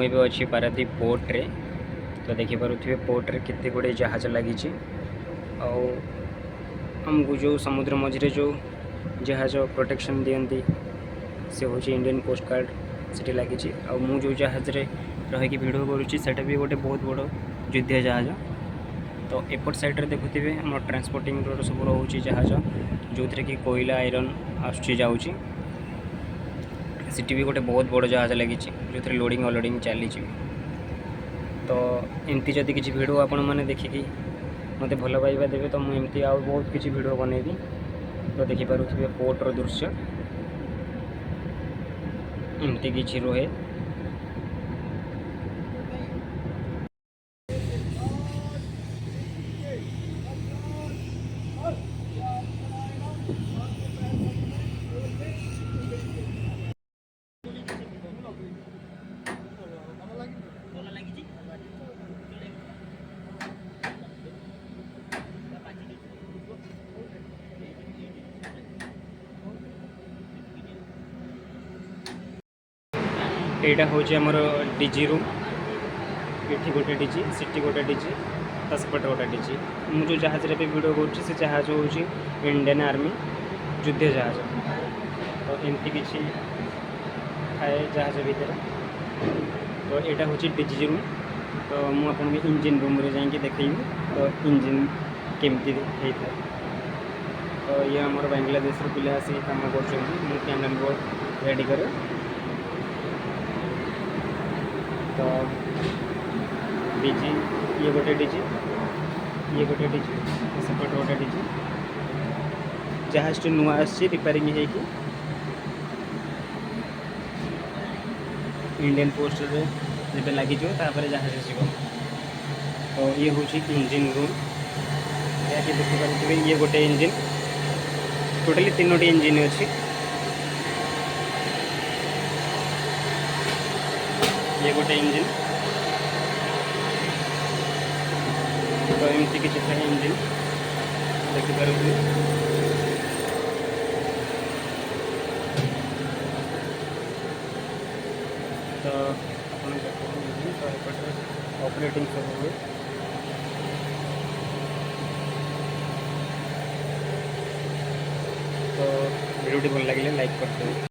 मुझे अच्छी पारादीप पोर्ट रे। तो देखिपे पोर्ट रे केते गुड़े जहाज लगी आमको जो समुद्र मझे जो जहाज प्रोटेक्शन दियंती से हूँ इंडियन कोस्ट गार्ड से लगी। मु जो जहाज रे रही भिडियो करुँचा भी गोटे बहुत बड़ युद्ध जहाज। तो एपट साइड्रे देखुए आम ट्रांसपोर्टिंग सब रोचे जहाज जो थे कि कोयला आयरन आसूँ जाऊँगी। भी गोटे बहुत बड़ जहाज लगी जो थे लोडिंग अनलोडिंग चली। तो एमती जदि किसी भिडियो आपण मैंने देखिकी मत भल पाइबा देवे तो मुझे आउ बहुत किसी भिडियो बनैबी। तो देखिपे पोर्टर दृश्य एमती किसी रुहे। यहाँ हूँ आमर डीजी रूम। ये गोटे डीजी सिटी गोटे डीजी सेपटे गोटे डीजी। मुझे जहाज भी भिडियो कर जहाज हूँ इंडियन आर्मी युद्ध जहाज। तो एमती किसी थाए जहाज भितर। तो यहाँ हूँ डीजी रूम। तो मुझे इंजिन रूम रे जाकि देखी तो इंजिन केमती होता है। तो ये आमर बांग्लादेश पिला आसिक कम कर कैमरा बोर्ड रेडी करे। तो डीजी ये गोटे डीजी ये गोटे डीजी सेपटे गोटे डीजी जहाज टी नुआ रिपेयरिंग होगी इंडियन पोस्ट जब लगी जहाज आसो। तो ये हूँ इंजिन रूम। या देखिए ये गोटे इंजिन टोटाली 3टी इंजिन अच्छी। ये गोटे इंजिन। तो एमती किसी थे इंजिन देखिपार। तो ऑपरेटिंग सब हुए। तो वीडियो भल लगे लाइक करते हैं।